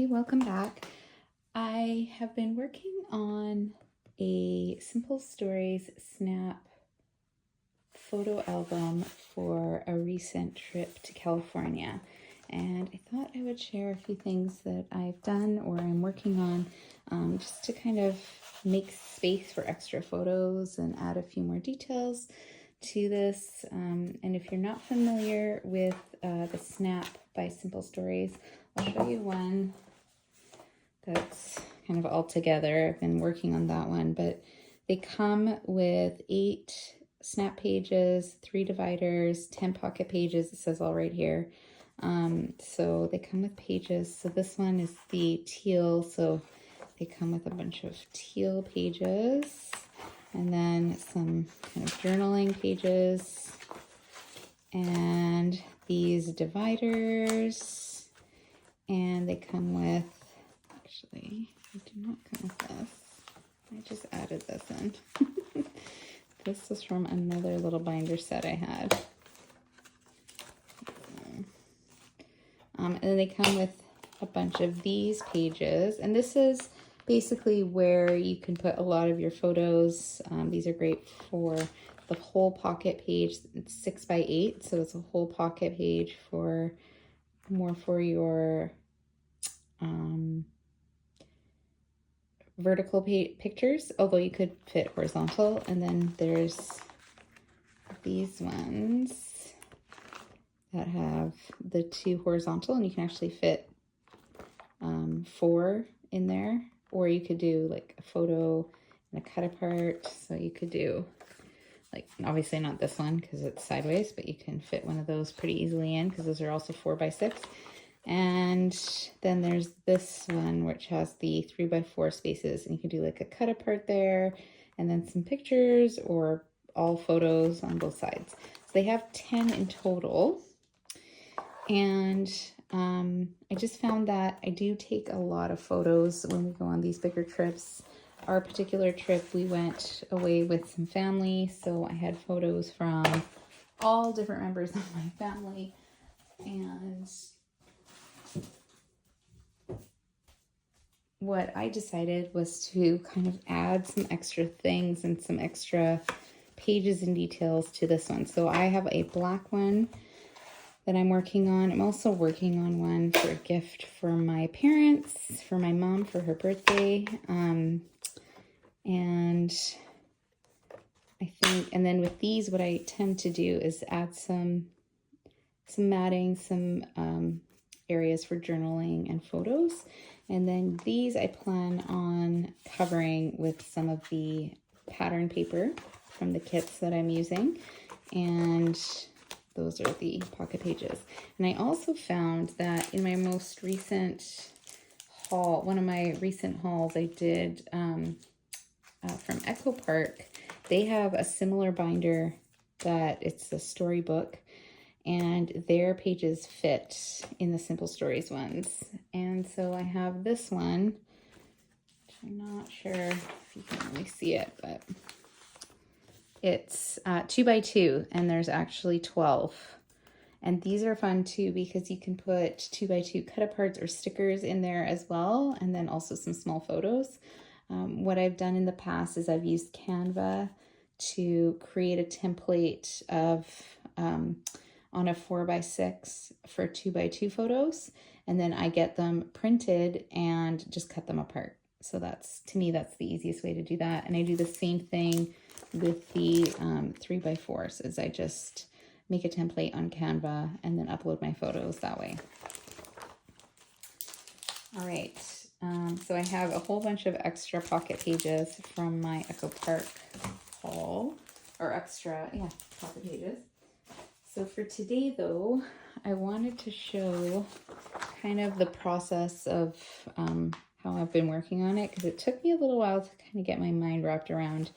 welcome back. I have been working on a Simple Stories Snap photo album for a recent trip to California, and I thought I would share a few things that I've done or I'm working on just to kind of make space for extra photos and add a few more details to this. And if you're not familiar with the Snap by Simple Stories, I'll show you one that's kind of all together. I've been working on that one, but they come with 8 snap pages, 3 dividers, 10 pocket pages. It says all right here. So they come with pages. So this one is the teal. So they come with a bunch of teal pages and then some kind of journaling pages and these dividers. And they come with, actually, they do not come with this. I just added this in. This was from another little binder set I had. And then they come with a bunch of these pages. And this is basically where you can put a lot of your photos. These are great for the whole pocket page. It's 6 by 8, so it's a whole pocket page for more for your vertical pictures, although you could fit horizontal. And then there's these ones that have the 2 horizontal, and you can actually fit 4 in there, or you could do like a photo and a cut apart. So you could do like, obviously not this one because it's sideways, but you can fit one of those pretty easily in because those are also 4 by 6. And then there's this one which has the 3 by 4 spaces, and you can do like a cut apart there and then some pictures or all photos on both sides. So they have 10 in total. And I just found that I do take a lot of photos when we go on these bigger trips. Our particular trip, we went away with some family, so I had photos from all different members of my family. And what I decided was to kind of add some extra things and some extra pages and details to this one. So I have a black one that I'm working on. I'm also working on one for a gift for my parents, for my mom for her birthday. And I think, and then with these, what I tend to do is add some matting, some areas for journaling and photos. And then these I plan on covering with some of the pattern paper from the kits that I'm using. And those are the pocket pages. And I also found that in my most recent haul, one of my recent hauls I did from Echo Park, they have a similar binder that it's a storybook, and their pages fit in the Simple Stories ones. And so I have this one, which I'm not sure if you can really see it, but it's 2 by 2, and there's actually 12. And these are fun too because you can put 2 by 2 cut aparts or stickers in there as well, and then also some small photos. What I've done in the past is I've used Canva to create a template of on a 4 by 6 for 2 by 2 photos, and then I get them printed and just cut them apart. So that's, to me, that's the easiest way to do that. And I do the same thing with the 3 by 4s, is I just make a template on Canva and then upload my photos that way. All right, so I have a whole bunch of extra pocket pages from my Echo Park haul, or extra, yeah, pocket pages. So for today though, I wanted to show kind of the process of how I've been working on it, because it took me a little while to kind of get my mind wrapped around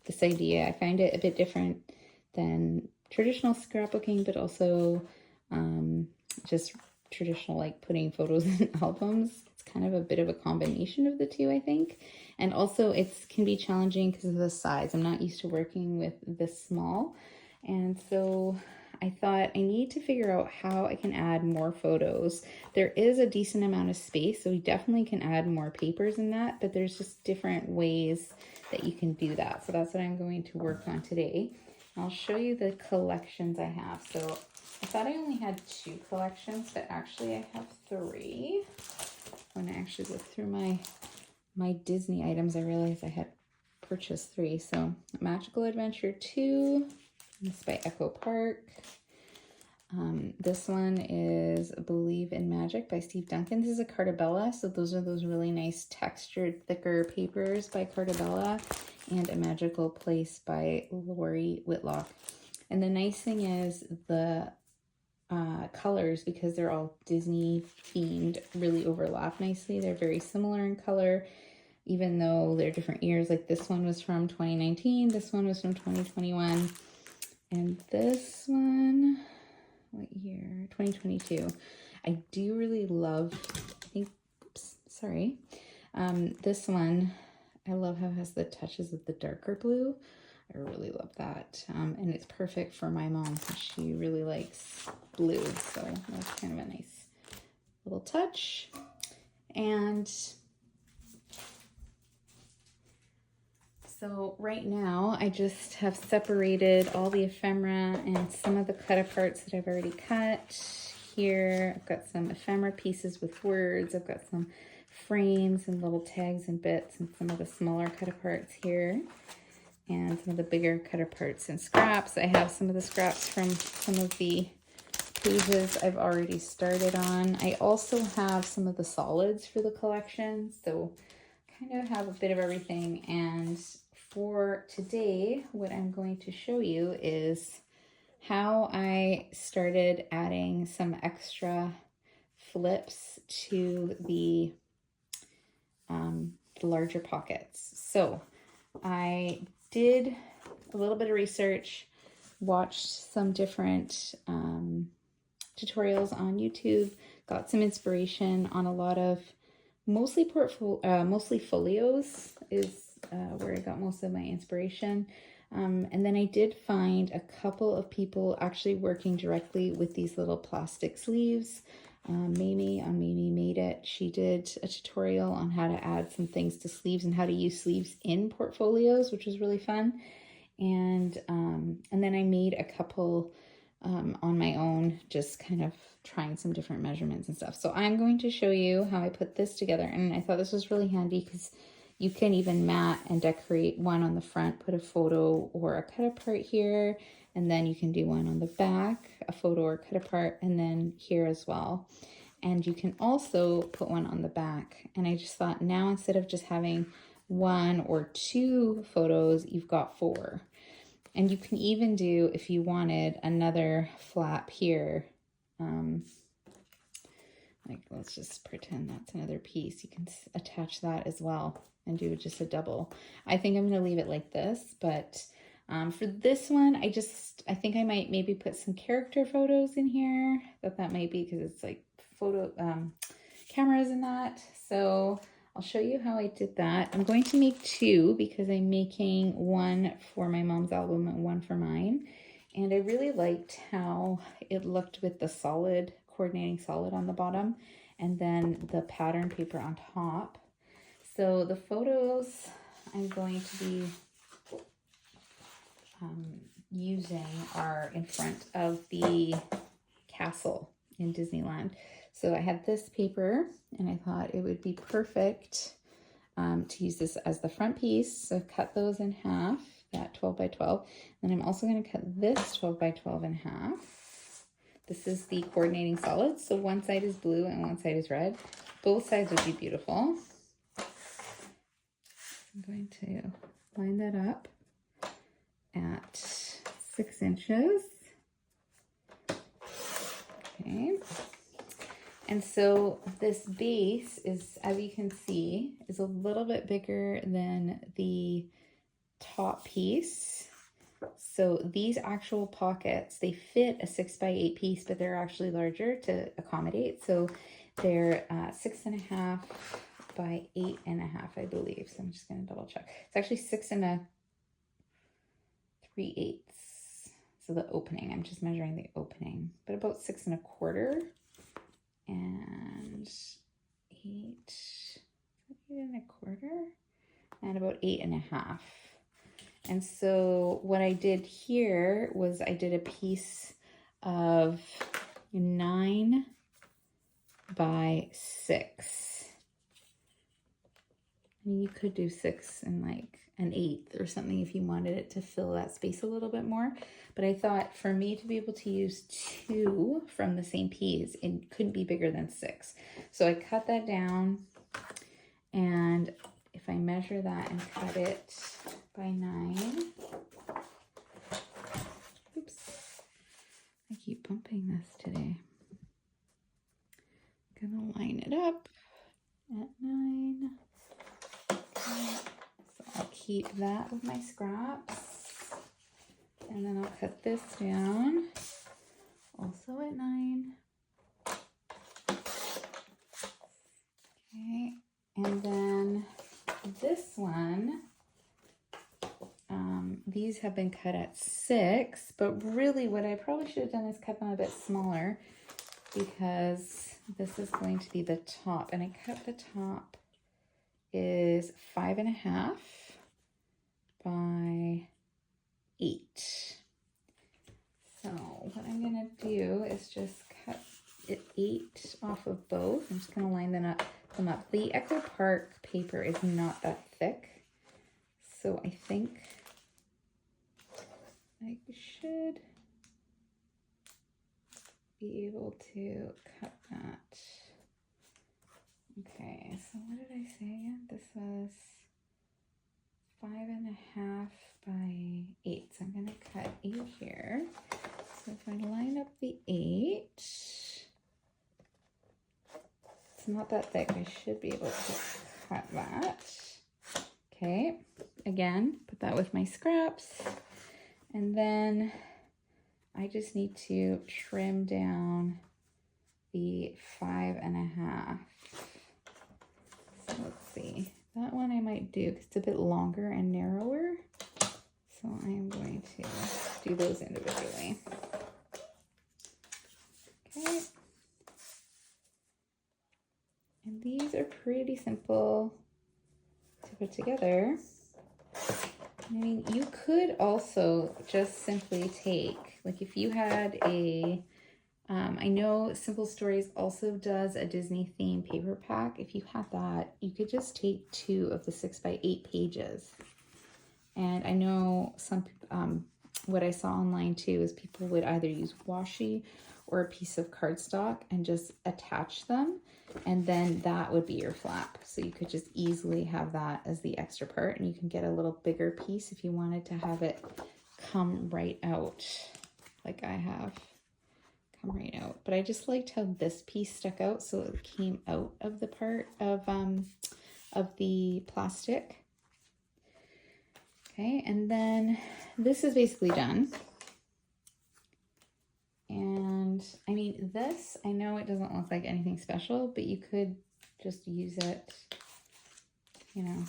this idea. I find it a bit different than traditional scrapbooking, but also just traditional like putting photos in albums. It's kind of a bit of a combination of the two, I think. And also it can be challenging because of the size. I'm not used to working with this small. And so I thought I need to figure out how I can add more photos. There is a decent amount of space, so we definitely can add more papers in that, but there's just different ways that you can do that. So that's what I'm going to work on today. I'll show you the collections I have. So I thought I only had 2 collections, but actually I have 3. When I actually looked through my Disney items, I realized I had purchased 3. So Magical Adventure 2, this is by Echo Park. This one is Believe in Magic by Steve Duncan. This is a Cartabella, so those are those really nice textured, thicker papers by Cartabella, and A Magical Place by Lori Whitlock. And the nice thing is the colors, because they're all Disney themed, really overlap nicely. They're very similar in color, even though they're different years. Like this one was from 2019, this one was from 2021, and this one, what year? 2022. I do really love, I think, oops, sorry. This one, I love how it has the touches of the darker blue. I really love that. And it's perfect for my mom since she really likes blue. So that's kind of a nice little touch. And so right now I just have separated all the ephemera and some of the cut aparts that I've already cut. Here I've got some ephemera pieces with words. I've got some frames and little tags and bits, and some of the smaller cut aparts here, and some of the bigger cut aparts and scraps. I have some of the scraps from some of the pages I've already started on. I also have some of the solids for the collection, so kind of have a bit of everything. And for today, what I'm going to show you is how I started adding some extra flips to the larger pockets. So I did a little bit of research, watched some different tutorials on YouTube, got some inspiration on a lot of mostly folios is where I got most of my inspiration. And then I did find a couple of people actually working directly with these little plastic sleeves. Maymay on Maymay Made It. She did a tutorial on how to add some things to sleeves and how to use sleeves in portfolios, which was really fun. And then I made a couple on my own, just kind of trying some different measurements and stuff. So I'm going to show you how I put this together. And I thought this was really handy because you can even mat and decorate one on the front, put a photo or a cut apart here, and then you can do one on the back, a photo or cut apart, and then here as well. And you can also put one on the back. And I just thought now, instead of just having 1 or 2 photos, you've got 4. And you can even do, if you wanted, another flap here. Like, let's just pretend that's another piece. You can attach that as well and do just a double. I think I'm going to leave it like this, but for this one, I think I might maybe put some character photos in here. That might be because it's like photo cameras and that. So I'll show you how I did that. I'm going to make 2 because I'm making one for my mom's album and one for mine. And I really liked how it looked with the solid, coordinating solid on the bottom, and then the pattern paper on top. So the photos I'm going to be using are in front of the castle in Disneyland. So I had this paper and I thought it would be perfect to use this as the front piece. So I've cut those in half, that 12 by 12. Then I'm also going to cut this 12 by 12 in half. This is the coordinating solid. So one side is blue and one side is red. Both sides would be beautiful. I'm going to line that up at 6 inches. Okay. And so this base is, as you can see, is a little bit bigger than the top piece. So these actual pockets, they fit a 6 by 8 piece, but they're actually larger to accommodate. So they're 6.5 by 8.5, I believe. So I'm just going to double check. It's actually 6 3/8. So the opening, I'm just measuring the opening, but about 6 1/4 and 8 1/4 and about 8 1/2. And so what I did here was I did a piece of 9 by 6. And you could do 6 and like an 1/8 or something if you wanted it to fill that space a little bit more. But I thought for me to be able to use 2 from the same piece, it couldn't be bigger than 6. So I cut that down, and if I measure that and cut it by 9, oops, I keep bumping this today. I'm gonna line it up at 9. Okay. So I'll keep that with my scraps, and then I'll cut this down also at 9. Okay, and then this one, these have been cut at 6, but really what I probably should have done is cut them a bit smaller, because this is going to be the top, and I cut the top is 5 1/2 by 8. So what I'm gonna do is just cut it 8 off of both. I'm just gonna line them up. The Echo Park paper is not that thick, so I think I should be able to cut that. Okay, so what did I say again? This was 5 1/2 by 8. So I'm going to cut 8 here. So if I line up the 8, it's not that thick. I should be able to cut that. Okay, again, put that with my scraps. And then I just need to trim down the 5 1/2. So let's see. That one I might do because it's a bit longer and narrower. So I am going to do those individually. Okay. And these are pretty simple to put together. I mean, you could also just simply take, like if you had a, I know Simple Stories also does a Disney theme paper pack. If you had that, you could just take 2 of the 6 by 8 pages. And I know some, what I saw online too is people would either use washi or a piece of cardstock and just attach them, and then that would be your flap. So you could just easily have that as the extra part, and you can get a little bigger piece if you wanted to have it come right out like I have come right out. But I just liked how this piece stuck out, so it came out of the part of the plastic. Okay, and then this is basically done. And I mean, this, I know it doesn't look like anything special, but you could just use it, you know,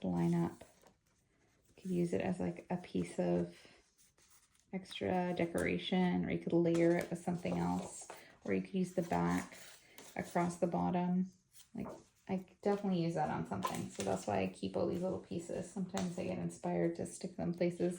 to line up. You could use it as like a piece of extra decoration, or you could layer it with something else, or you could use the back across the bottom. Like, I definitely use that on something. So that's why I keep all these little pieces. Sometimes I get inspired to stick them places.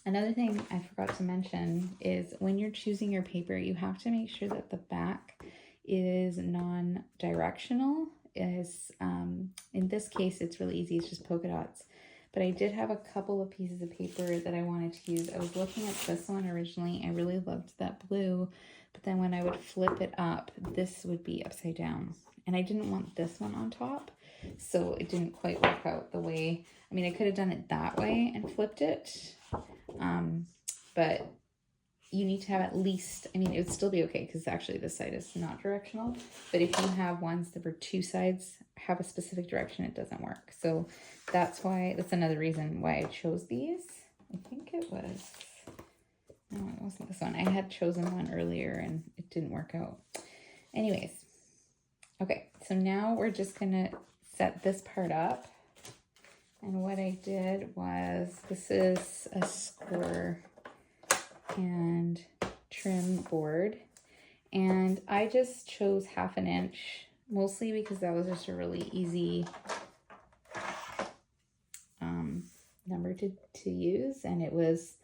Another thing I forgot to mention is when you're choosing your paper, you have to make sure that the back is non-directional. In this case, it's really easy. It's just polka dots. But I did have a couple of pieces of paper that I wanted to use. I was looking at this one originally. I really loved that blue. But then when I would flip it up, this would be upside down. And I didn't want this one on top. So it didn't quite work out the way. I mean, I could have done it that way and flipped it. But you need to have at least, I mean, it would still be okay because actually this side is not directional. But if you have ones that were 2 sides have a specific direction, it doesn't work. So that's another reason why I chose these. I think it was, no, it wasn't this one. I had chosen one earlier and it didn't work out. Anyways, okay, so now we're just gonna set this part up. And what I did was, this is a score and trim board. And I just chose 1/2 inch, mostly because that was just a really easy number to use. And it was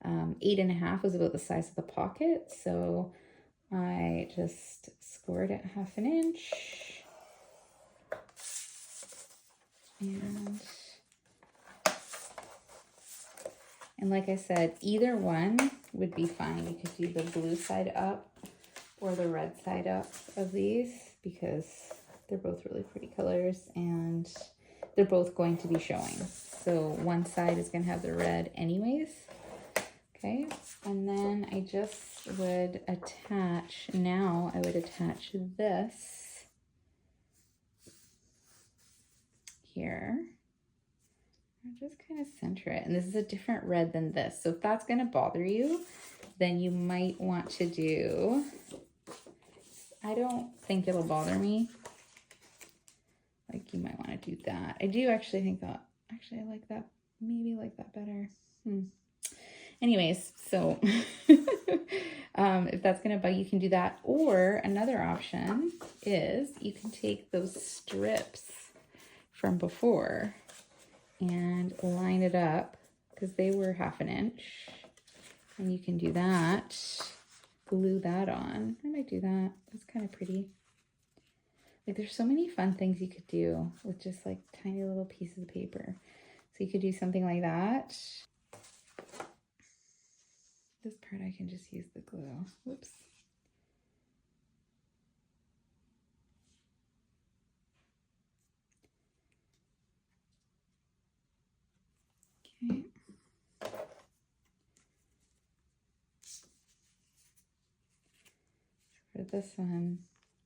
8.5 was about the size of the pocket. So I just scored it 1/2 inch. And like I said, either one would be fine. You could do the blue side up or the red side up of these, because they're both really pretty colors and they're both going to be showing. So one side is going to have the red anyways. Okay, and then I just would attach, now I would attach this here. I'll just kind of center it. And this is a different red than this. So if that's going to bother you, then you might want to do, I don't think it'll bother me. Like, you might want to do that. I do actually think that, actually I like that, maybe like that better. Anyways, so if that's going to bug you, you can do that. Or another option is you can take those strips from before and line it up, because they were 1/2 inch. And you can do that, glue that on. I might do that. That's kind of pretty. Like, there's so many fun things you could do with just like tiny little pieces of paper. So you could do something like that. This part I can just use the glue. Whoops. Okay. For this one,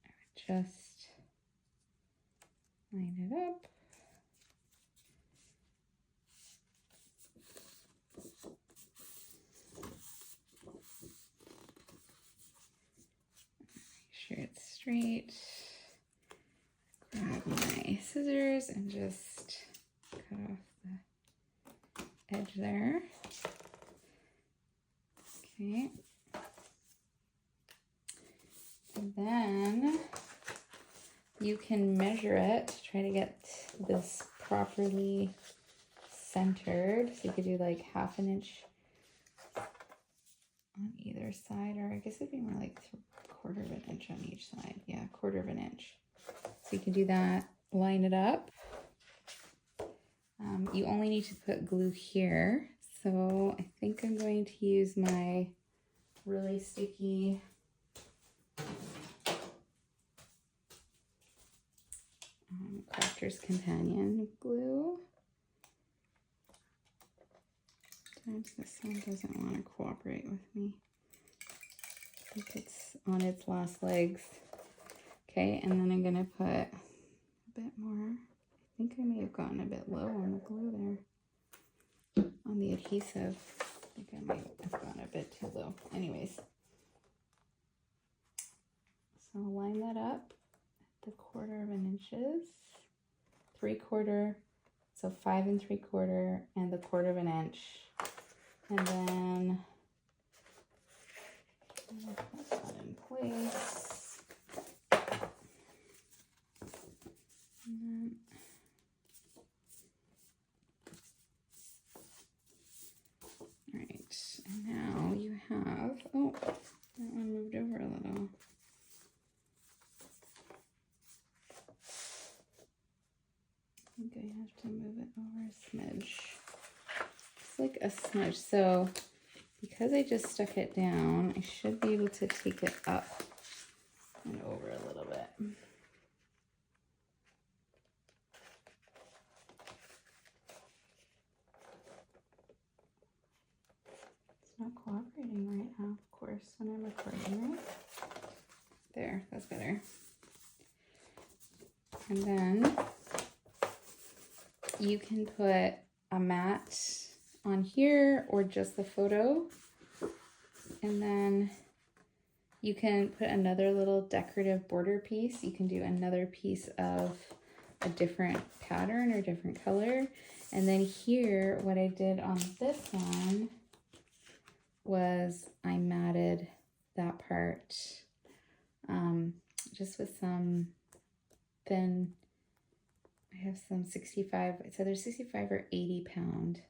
I would just line it up. Make sure it's straight. Grab my scissors and just cut off the edge there. Okay. And then you can measure it, try to get this properly centered. So you could do like 1/2 inch on either side, or I guess it'd be more like 1/4 inch on each side. Yeah, 1/4 inch. So you can do that, line it up. You only need to put glue here. So I think I'm going to use my really sticky Crafter's Companion glue. Sometimes this one doesn't want to cooperate with me. I think it's on its last legs. Okay, and then I'm going to put a bit more. I think I may have gotten a bit low on the glue there. On the adhesive. I think I might have gone a bit too low. Anyways. So I'll line that up at the 1/4 inches. 3/4, so 5 3/4, and the 1/4 inch. And then I'll put that in place. And then right, and now you have, oh, that one moved over a little. I think I have to move it over a smidge. It's like a smidge. So because I just stuck it down, I should be able to take it up and over a little bit. It's not cooperating right now, of course, when I'm recording, right? There, that's better. And then you can put a mat on here or just the photo. And then you can put another little decorative border piece. You can do another piece of a different pattern or different color. And then here, what I did on this one was I matted that part just with some thin, I have some 65, it's either 65 or 80 pound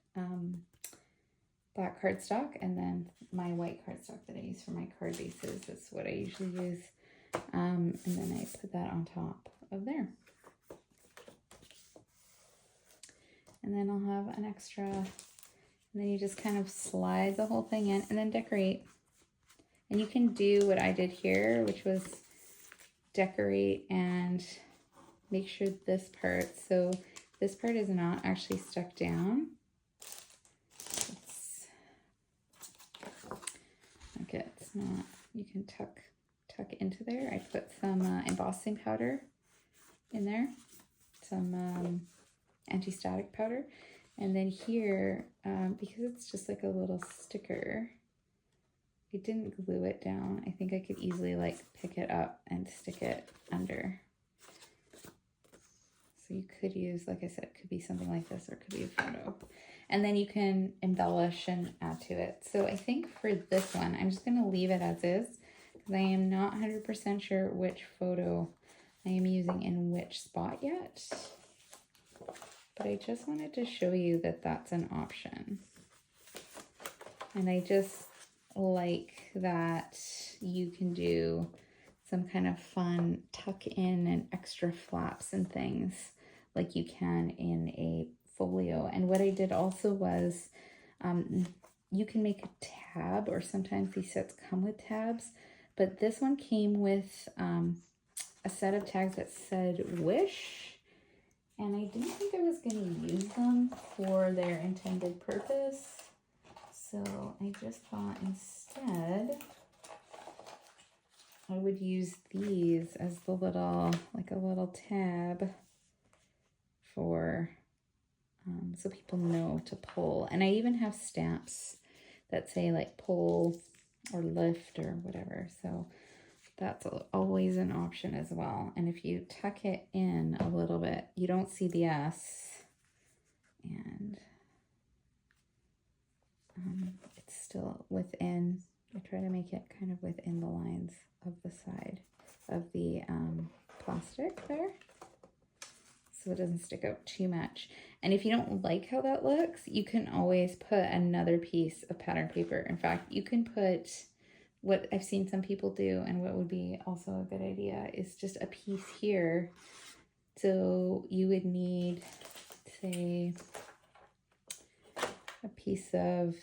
black cardstock, and then my white cardstock that I use for my card bases. That's what I usually use. And then I put that on top of there. And then I'll have an extra, and then you just kind of slide the whole thing in and then decorate. And you can do what I did here, which was decorate and make sure this part, so this part is not actually stuck down. Okay, it's not, you can tuck into there. I put some embossing powder in there, some anti-static powder, and then here, because it's just like a little sticker, I didn't glue it down. I think I could easily like pick it up and stick it under. So you could use, like I said, it could be something like this, or it could be a photo. And then you can embellish and add to it. So I think for this one, I'm just gonna leave it as is, because I am not 100% sure which photo I am using in which spot yet. But I just wanted to show you that that's an option. And I just like that you can do some kind of fun tuck in and extra flaps and things like you can in a folio. And what I did also was you can make a tab, or sometimes these sets come with tabs, but this one came with a set of tags that said wish, and I didn't think I was going to use them for their intended purpose. So I just thought instead I would use these as the little, like a little tab for, so people know to pull. And I even have stamps that say like pull or lift or whatever. So that's always an option as well. And if you tuck it in a little bit, you don't see the S, and it's still within, I try to make it kind of within the lines of the side of the plastic there, so it doesn't stick out too much. And if you don't like how that looks, you can always put another piece of pattern paper. In fact, you can put, what I've seen some people do, and what would be also a good idea, is just a piece here. So you would need, say, a piece of,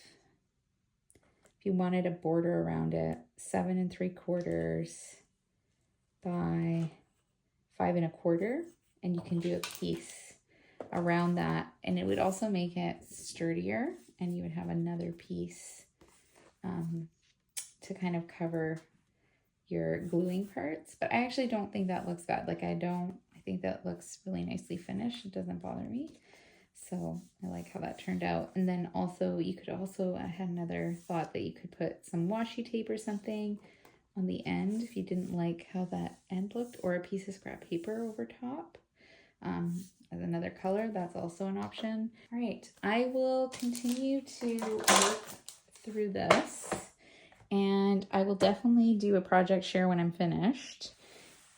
if you wanted a border around it, 7 3/4 by 5 1/4, and you can do a piece around that, and it would also make it sturdier, and you would have another piece to kind of cover your gluing parts. But I actually don't think that looks bad. Like I think that looks really nicely finished. It doesn't bother me. So I like how that turned out. And then also you could also, I had another thought that you could put some washi tape or something on the end if you didn't like how that end looked, or a piece of scrap paper over top as another color. That's also an option. All right, I will continue to work through this, and I will definitely do a project share when I'm finished.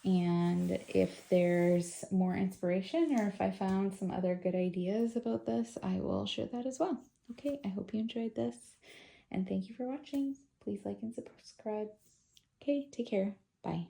And if there's more inspiration, or if I found some other good ideas about this, I will share that as well. Okay, I hope you enjoyed this, and thank you for watching. Please like and subscribe. Okay, take care. Bye.